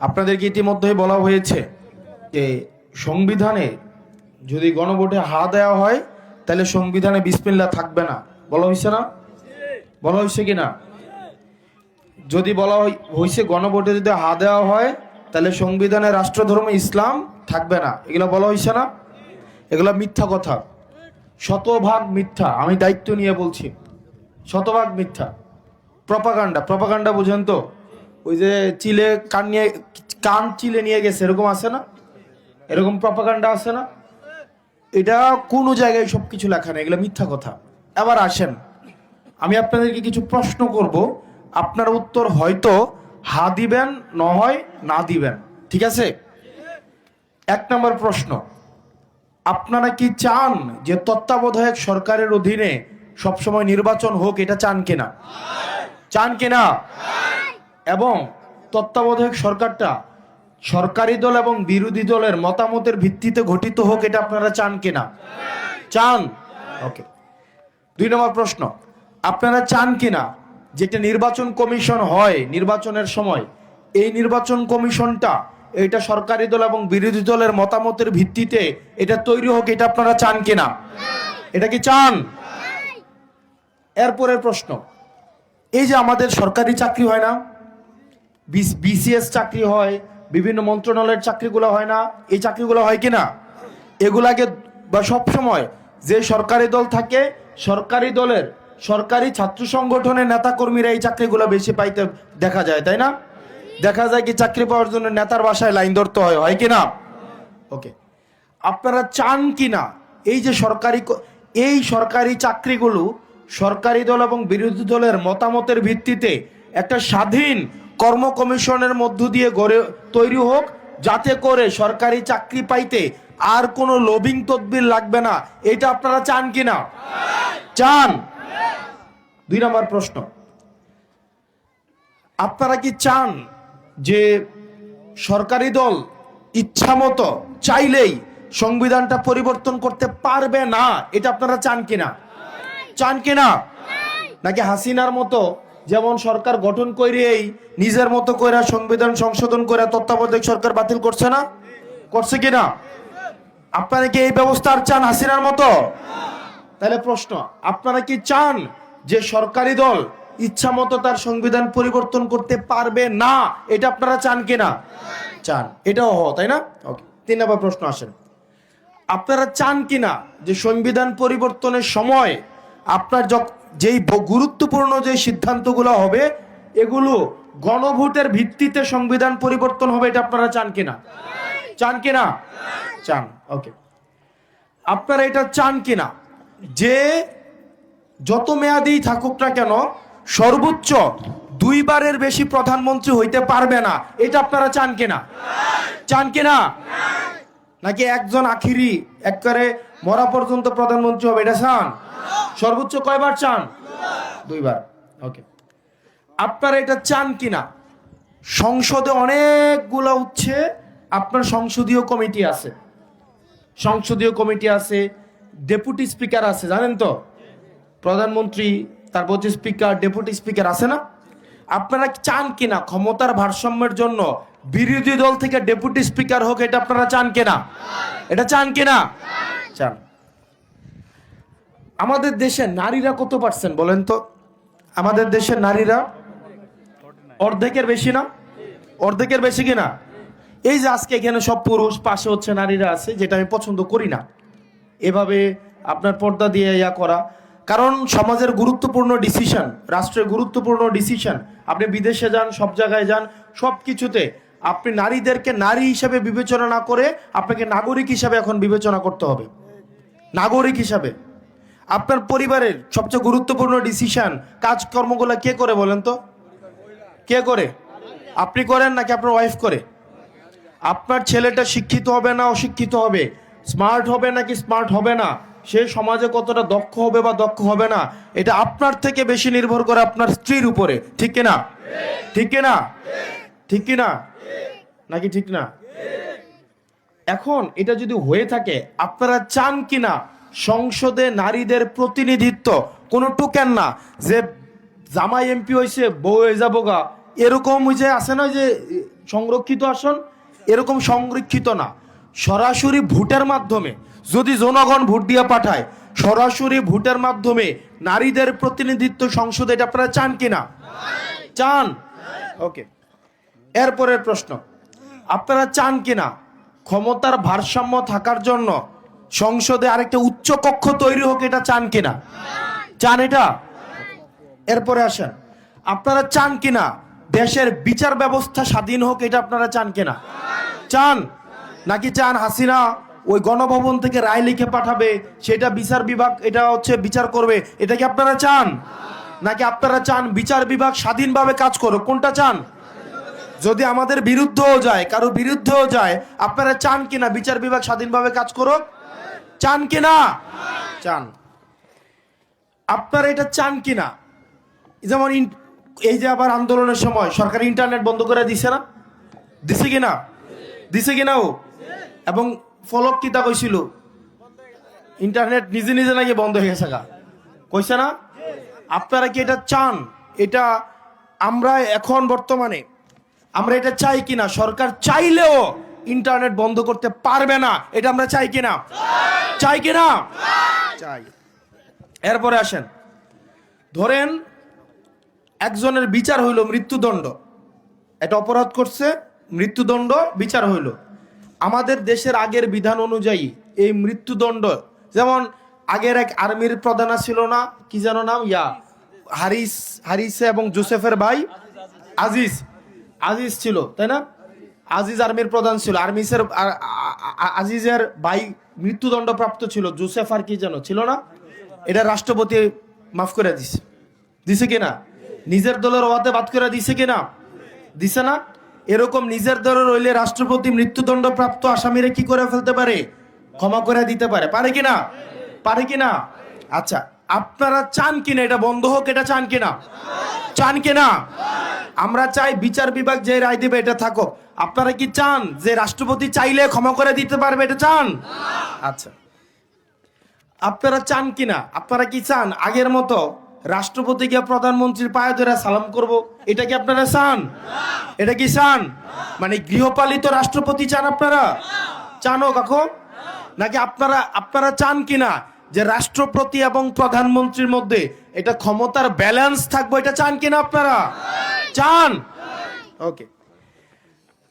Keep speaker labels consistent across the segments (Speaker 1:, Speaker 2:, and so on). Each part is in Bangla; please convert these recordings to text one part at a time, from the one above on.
Speaker 1: আপনাদেরকে ইতিমধ্যেই বলা হয়েছে যে সংবিধানে যদি গণভোটে হা দেওয়া হয় তাহলে সংবিধানে বিসমিল্লাহ থাকবে না। বলা হয়েছে না? বলা হয়েছে কিনা? যদি বলা হয়েছে গণভোটে যদি হা দেওয়া হয় তাহলে সংবিধানে রাষ্ট্রধর্ম ইসলাম থাকবে না, এগুলো বলা হয়েছে না? এগুলো মিথ্যা কথা, শতভাগ মিথ্যা। আমি দায়িত্ব নিয়ে বলছি, শতভাগ মিথ্যা। প্রপাগান্ডা, প্রপাগান্ডা বুঝেন তো? ওই যে চিলে কান চিলে নিয়ে গেছে এরকম আছে না? এরকম প্রপাগান্ডা আছে না? এটা কোনো জায়গায় সব কিছু লেখা নেই, এগুলো মিথ্যা কথা। এবার আসেন, আমি আপনাদেরকে কিছু প্রশ্ন করব, আপনার উত্তর হয়তো হা দিবেন, না হয় না দিবেন, ঠিক আছে? 1 নম্বর প্রশ্ন, আপনারা কি চান যে তত্ত্বাবধায়ক সরকারের অধীনে সবসময় নির্বাচন হোক? এটা চান কিনা? চান কিনা? এবং তত্ত্বাবধায়ক সরকারটা সরকারি দল এবং বিরোধী দলের মতামতের ভিত্তিতে গঠিত হোক, এটা আপনারা চান কিনা? চান। ওকে। 2 নম্বর প্রশ্ন, আপনারা চান কিনা যেটা নির্বাচন কমিশন হয় নির্বাচনের সময়, এই নির্বাচন কমিশনটা এটা সরকারি দল এবং বিরোধী দলের মতামতের ভিত্তিতে এটা তৈরি হোক, এটা আপনারা চান কিনা? এটা কি চান? এরপরের প্রশ্ন, এই যে আমাদের সরকারি চাকরি হয় না, বিসিএস চাকরি হয়, বিভিন্ন মন্ত্রণালয়ের চাকরিগুলো হয় না, এই চাকরিগুলো হয় কিনা? এগুলাকে বা সবসময় যে সরকারি দল থাকে, সরকারি দলের সরকারি ছাত্র সংগঠনের নেতাকর্মীরা এই চাকরিগুলো বেশি পাইতে দেখা যায়, তাই না? দেখা যায় কি চাকরি পাওয়ার জন্য নেতার বাসায় লাইন ধরতে হয়, হয় কিনা? ওকে। আপনারা চান কিনা এই যে সরকারি চাকরিগুলো সরকারি দল এবং বিরোধী দলের মতামতের ভিত্তিতে একটা স্বাধীন কর্ম কমিশনের মধ্য দিয়ে তৈরি হোক, যাতে করে সরকারি চাকরি পাইতে আর কোনো লবিং তদবির লাগবে না? এটা আপনারা চান কিনা? চান। 2 নম্বর প্রশ্ন, আপনারা কি চান যে সরকারি দল ইচ্ছামতো চাইলেই সংবিধানটা পরিবর্তন করতে পারবে না? এটা আপনারা চান কিনা? চান কিনা? নাকি হাসিনার মতো যেমন সরকার গঠন করেই নিজের মতো করে সংবিধান সংশোধন করে তত্ত্বাবধায়ক সরকার বাতিল করছে না? করছে কিনা? আপনারা কি এই ব্যবস্থা আর চান হাসিনার মতো? তাহলে প্রশ্ন, আপনারা কি চান যে সরকারি দল ইচ্ছা মতো তার সংবিধান পরিবর্তন করতে পারবে না? এটা আপনারা চান কিনা? চান। এটাও তাই না? ওকে। 3 নম্বর প্রশ্ন আসেন, আপনারা চান কিনা যে সংবিধান পরিবর্তনের সময় আপনার যেই গুরুত্বপূর্ণ যে সিদ্ধান্তগুলো হবে এগুলো গণভোটের ভিত্তিতে সংবিধান পরিবর্তন হবে? এটা আপনারা চান কিনা? চান কিনা? চান। ওকে। আপনারা এটা চান কিনা যে যত মেয়াদেই থাকুক না কেন সর্বোচ্চ 2 বারের বেশি প্রধানমন্ত্রী হইতে পারবে না? এটা আপনারা চান কিনা? চান কিনা? নাকি একজন আখিরি একবারে মরা পর্যন্ত প্রধানমন্ত্রী হবে, এটা চান? সর্বোচ্চ কয়বার চান? 2 বার। ওকে। আপনারা এটা চান কিনা সংসদে অনেকগুলো হচ্ছে আপনার সংসদীয় কমিটি আছে, সংসদীয় কমিটি আছে, ডেপুটি স্পিকার আছে, জানেন তো? প্রধানমন্ত্রী, তারপর হচ্ছে স্পিকার, ডেপুটি স্পিকার আছে না? আপনারা চান কিনা ক্ষমতার ভারসাম্যের জন্য বিরোধী দল থেকে ডেপুটি স্পিকার হোক? এটা আপনারা চান কিনা? এটা চান কিনা? চান। আমাদের দেশে নারীরা কত পার্সেন্ট বলেন তো? আমাদের দেশের নারীরা অর্ধেকের বেশি না? অর্ধেকের বেশি কিনা? এই যে আজকে এখানে সব পুরুষ, পাশে হচ্ছে নারীরা আছে, যেটা আমি পছন্দ করি না এভাবে আপনার পর্দা দিয়ে ইয়া করা। কারণ সমাজের গুরুত্বপূর্ণ ডিসিশন, রাষ্ট্রের গুরুত্বপূর্ণ ডিসিশন, আপনি বিদেশে যান, সব জায়গায় যান, সব কিছুতে আপনি নারীদেরকে নারী হিসাবে বিবেচনা না করে আপনাকে নাগরিক হিসাবে এখন বিবেচনা করতে হবে। নাগরিক হিসাবে আপনার পরিবারের সবচেয়ে গুরুত্বপূর্ণ ডিসিশন, কাজকর্মগুলো কে করে বলেন তো? কে করে? আপনি করেন নাকি আপনার ওয়াইফ করে? আপনার ছেলেটা শিক্ষিত হবে না অশিক্ষিত হবে, স্মার্ট হবে নাকি স্মার্ট হবে না, সে সমাজে কতটা দক্ষ হবে বা দক্ষ হবে না, এটা আপনার থেকে বেশি নির্ভর করে আপনার স্ত্রীর উপরে। ঠিক কিনা? ঠিক কিনা? ঠিক কিনা? নাকি ঠিক না? এখন এটা যদি হয়ে থাকে, আপনারা চান কিনা সংসদে নারীদের প্রতিনিধিত্ব? কোনো টোকেন না যে জামাই এমপি হয়েছে বউ হয়ে যাবো গা, এরকম ওই যে আছে না যে সংরক্ষিত আসন, এরকম সংরক্ষিত না, সরাসরি ভোটের মাধ্যমে যদি জনগণ ভোট দিয়ে পাঠায়, সরাসরি ভোটের মাধ্যমে নারীদের প্রতিনিধিত্ব সংসদে, এটা আপনারা চান কিনা? চান? ওকে, এরপরের প্রশ্ন, আপনারা চান কিনা ক্ষমতার ভারসাম্য থাকার জন্য সংসদে আরেকটা উচ্চ কক্ষ তৈরি হোক? এটা চান কিনা? চান এটা? এরপরে আসেন, আপনারা চান কিনা দেশের বিচার ব্যবস্থা স্বাধীন হোক? এটা আপনারা চান কিনা? চান? নাকি চান হাসিনা ওই গণভবন থেকে রায় লিখে পাঠাবে, সেটা বিচার বিভাগ এটা হচ্ছে বিচার করবে? এটা কি আপনারা চান? নাকি আপনারা চান বিচার বিভাগ স্বাধীনভাবে কাজ করুক? কোনটা চান? যদি আমাদের বিরুদ্ধেও যায়, কারো বিরুদ্ধেও যায়, আপনারা চান কিনা বিচার বিভাগ স্বাধীনভাবে কাজ করুক? চান কিনা? চান। আপনারা এটা চান কিনা যেমন এই যে আবার আন্দোলনের সময় সরকার ইন্টারনেট বন্ধ করে দিছে না? দিছে কিনা? দিছে কিনা? ও এবং ফলক কিতা কইছিল ইন্টারনেট নিজে নিজে নাকি বন্ধ হয়ে গেছে, কইছে না? আপনারা কি এটা চান? এটা আমরা এখন বর্তমানে আমরা এটা চাই কিনা? সরকার চাইলেও ইন্টারনেট বন্ধ করতে পারবে না, এটা আমরা চাই কিনা? চাই কিনা? চাই। এরপরে আসেন, ধরেন একজনের বিচার হইল মৃত্যুদণ্ড, এটা অপরাধ করছে, মৃত্যুদণ্ড বিচার হইল। আমাদের দেশের আগের বিধান অনুযায়ী এই মৃত্যুদণ্ড, যেমন আগের এক আর্মির প্রধান ছিল না, কি যেন নাম, হারিস এবং জোসেফের ভাই আজিজ ছিল, তাই না? আজিজ আর্মির প্রধান ছিল, আজিজের ভাই মৃত্যুদণ্ড প্রাপ্ত ছিল, জোসেফ আর কি যেন ছিল না? এটা রাষ্ট্রপতি মাফ করে দিছে কিনা? নিজের দলের ওয়াতে বাদ করে দিছে কিনা? দিছে না? এরকম নিজের দলের হইলে রাষ্ট্রপতি মৃত্যুদণ্ড প্রাপ্ত আসামিরে কি করে ফেলতে পারে? ক্ষমা করে দিতে পারে। পারে কিনা? পারে কিনা? আচ্ছা, আপনারা চান কিনা এটা বন্ধ হোক? এটা চান কিনা? চান কিনা? আমরা চাই বিচার বিভাগ যে রায় দিবে এটা থাকুক। আপনারা কি চান যে রাষ্ট্রপতি চাইলে ক্ষমা করে দিতে পারবে? এটা চান? আচ্ছা, আপনারা চান কিনা? আপনারা কি চান আগের মতো রাষ্ট্রপতিকে প্রধানমন্ত্রীর পায়ে ধরে সালাম করব? এটা কি আপনারা চান? এটা কি চান? মানে গৃহপালিত রাষ্ট্রপতি চান আপনারা? চানো কখন? নাকি আপনারা চান কিনা যে রাষ্ট্রপতি এবং প্রধানমন্ত্রীর মধ্যে এটা ক্ষমতার ব্যালেন্স থাকবে? এটা চান কিনা আপনারা? চান? ওকে,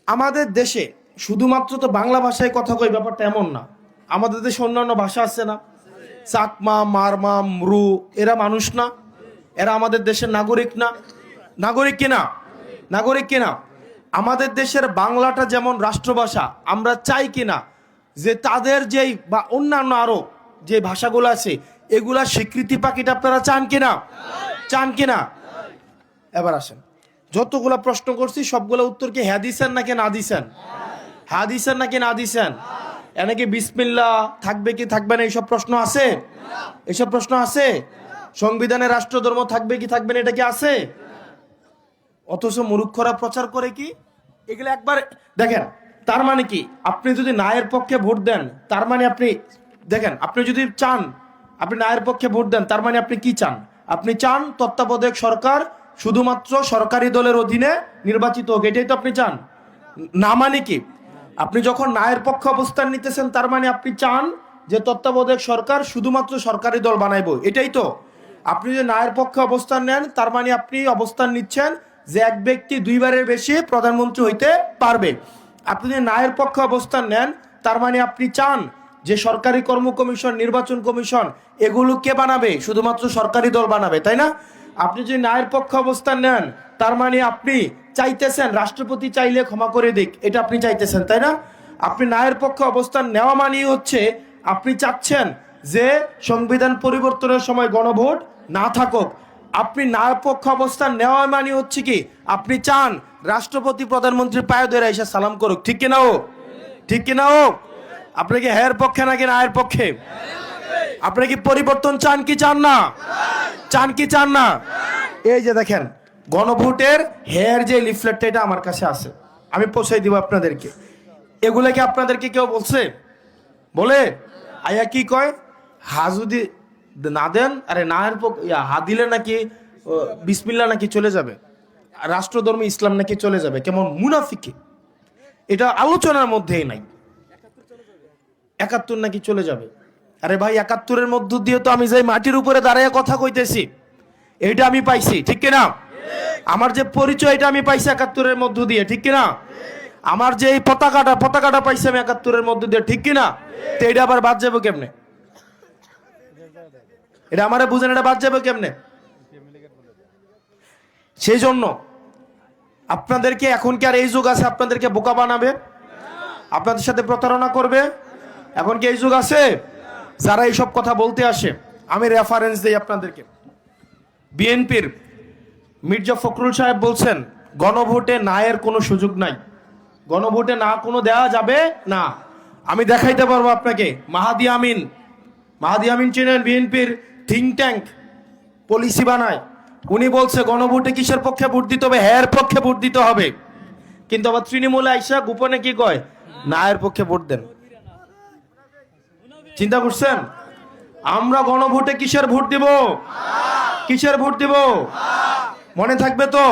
Speaker 1: আমাদের দেশে শুধুমাত্র তো বাংলা ভাষায় কথা কই ব্যাপারটা এমন না, আমাদের দেশে অন্যান্য ভাষা আছে না? চাকমা, মারমা, মরু, এরা মানুষ না? এরা আমাদের দেশের নাগরিক না? নাগরিক কিনা? নাগরিক কিনা? আমাদের দেশের বাংলাটা যেমন রাষ্ট্রভাষা, আমরা চাই কিনা যে তাদের যেই বা অন্যান্য আরো যে ভাষাগুলো আছে এগুলা স্বীকৃতি পাকিটা আপনারা চান কিনা? চান কিনা? এবার আসেন, যতগুলা প্রশ্ন করছি সবগুলা উত্তর কি হ্যাঁ দিছেন নাকি না দিছেন? হ্যাঁ দিছেন নাকি না দিছেন? এনেকে বিসমিল্লাহ থাকবে কি থাকবে না এইসব প্রশ্ন আছে? এইসব প্রশ্ন আছে? সংবিধানে রাষ্ট্রধর্ম থাকবে কি থাকবে না এটা কি আছে? অথচ মূর্খরা প্রচার করে কি এগুলো একবার দেখেন। তার মানে কি, আপনি যদি নায়ের পক্ষে ভোট দেন তার মানে আপনি দেখেন, আপনি যদি চান আপনি নায়ের পক্ষে ভোট দেন তার মানে আপনি কি চান? আপনি চান তত্ত্বাবধায়ক সরকার শুধুমাত্র সরকারি দলের অধীনে নির্বাচিত হোক, এটাই তো আপনি চান না? মানে কি, আপনি যখন নায়ের পক্ষে অবস্থান নিতেছেন তার মানে আপনি চান যে তত্ত্বাবধায়ক সরকার শুধুমাত্র সরকারি দল বানাইবো, এটাই তো। আপনি যদি নায়ের পক্ষে অবস্থান নেন তার মানে আপনি অবস্থান নিচ্ছেন যে এক ব্যক্তি দুইবারের বেশি প্রধানমন্ত্রী হইতে পারবে। আপনি যদি নায়ের পক্ষে অবস্থান নেন তার মানে আপনি চান যে সরকারি কর্ম কমিশন, নির্বাচন কমিশন এগুলো কে বানাবে? শুধুমাত্র সরকারি দল বানাবে, তাই না? আপনি যদি নায়ের পক্ষে অবস্থান নেন তার মানে আপনি চাইতেছেন রাষ্ট্রপতি চাইলে ক্ষমা করে দিক, এটা আপনি চাইতেছেন, তাই না? আপনি নায়ের পক্ষে অবস্থান নেওয়া মানেই হচ্ছে আপনি চাচ্ছেন যে সংবিধান পরিবর্তনের সময় গণভোট না থাকুক। আপনি নায়ের পক্ষে অবস্থান নেওয়া মানে হচ্ছে কি আপনি চান রাষ্ট্রপতি প্রধানমন্ত্রীর পায়ে ধরে এসে সালাম করুক, ঠিক কিনা? ও ঠিক কিনা? ও আপনি কি হ্যার পক্ষে নাকি নায়ের পক্ষে? আপনি কি পরিবর্তন চান কি চান না? চান কি চান না? এই যে দেখেন গণভোটের হেয়ার যে লিফলেটটা, এটা আমার কাছে আছে, আমি পৌঁছাই দিব আপনাদেরকে। এগুলা কি আপনাদেরকে কেউ বলছে? বলে আয়া কি কয়, হা যদি না দেন, আরে নায়ের হা দিলে নাকি বিসমিল্লাহ নাকি চলে যাবে, রাষ্ট্রধর্ম ইসলাম নাকি চলে যাবে, কেমন মুনাফিকি। এটা আলোচনার মধ্যেই নাই। 71 নাকি চলে যাবে? আরে ভাই, 71-এর মধ্য দিয়ে তো আমি যাই মাটির উপরে দাঁড়িয়ে কথা কইতেছি, এইটা আমি পাইছি, ঠিক কিনা? আমার যে পরিচয়, এটা আমি পাইছি 71-এর মধ্য দিয়ে, ঠিক কিনা? আমার যে এই পতাকাটা পাইছি আমি 71-এর মধ্য দিয়ে, ঠিক কিনা? তো এটা আবার বাদ যাবে কেমনে? এটা আমারে বুঝেন, এটা বাদ যাবে কেমনে? সেই জন্য আপনাদেরকে, এখন কি আর এই যুগ আছে আপনাদেরকে বোকা বানাবে, আপনাদের সাথে প্রতারণা করবে? এখন কি এই যুগ আছে? যারা এইসব কথা বলতে আসে, আমি রেফারেন্স দিই আপনাদেরকে। বিএনপির মির্জা ফখরুল সাহেব বলছেন গণভোটে না এর কোনো সুযোগ নাই, গণভোটে না কোনো দেওয়া যাবে না। আমি দেখাইতে পারবো আপনাকে। মাহাদি আমিন চেনেন? বিএনপির থিঙ্ক ট্যাঙ্ক পলিসি বানায়, উনি বলছে গণভোটে কিসের পক্ষে ভোট দিতে হবে? হ্যাঁ পক্ষে ভোট দিতে হবে। কিন্তু আবার তৃণমূলে আইসা গোপনে কি কয়? না এর পক্ষে ভোট দেন। চিন্তা করছেন? আমরা গণভোটে কিসের ভোট দিব? কিসের ভোট দিব? মনে থাকবে তো?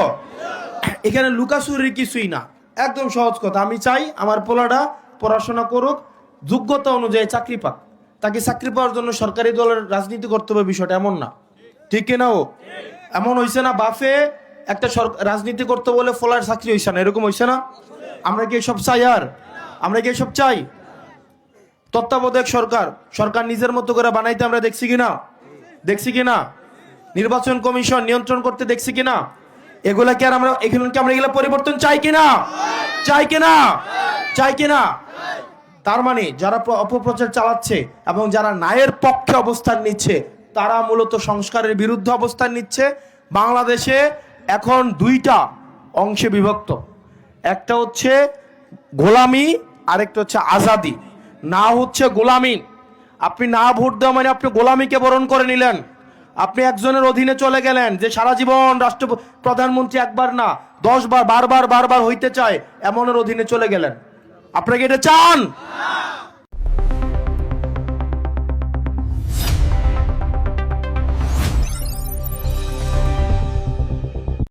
Speaker 1: এখানে লুকাচুরির কিছুই না, একদম সহজ কথা। আমি চাই আমার পোলাটা পড়াশোনা করুক, যোগ্যতা অনুযায়ী চাকরি পাক। তাকে চাকরি পাওয়ার জন্য সরকারি দলের রাজনীতি করতে হবে, বিষয়টা এমন না, ঠিক কিনা? ও এমন হইছে না বাফে একটা রাজনীতি করতে বলে ফলার চাকরি হইছে না, এরকম হইছে না? আমরা কি এসব চাই? আর আমরা কি এসব চাই? তত্ত্বাবধায়ক সরকার নিজের মতো করে বানাইতে আমরা দেখছি কিনা? নির্বাচন কমিশন নিয়ন্ত্রণ করতে দেখছি কিনা? এগুলা কি আর আমরা এগুলা পরিবর্তন চাই কিনা? তার মানে যারা অপপ্রচার চালাচ্ছে এবং যারা ন্যায়ের পক্ষে অবস্থান নিচ্ছে, তারা মূলত সংস্কারের বিরুদ্ধে অবস্থান নিচ্ছে। বাংলাদেশে এখন দুইটা অংশে বিভক্ত, একটা হচ্ছে গোলামি, আরেকটা হচ্ছে আজাদি। না হচ্ছে গোলামি, আপনি না ভোট দেওয়া মানে আপনি গোলামিকে বরণ করে নিলেন। আপনি একজনের অধীনে চলে গেলেন, যে সারা জীবন প্রধানমন্ত্রী একবার না 10 বার বারবার হইতে চায়, এমনের অধীনে চলে গেলেন। আপনাকে এটা চান?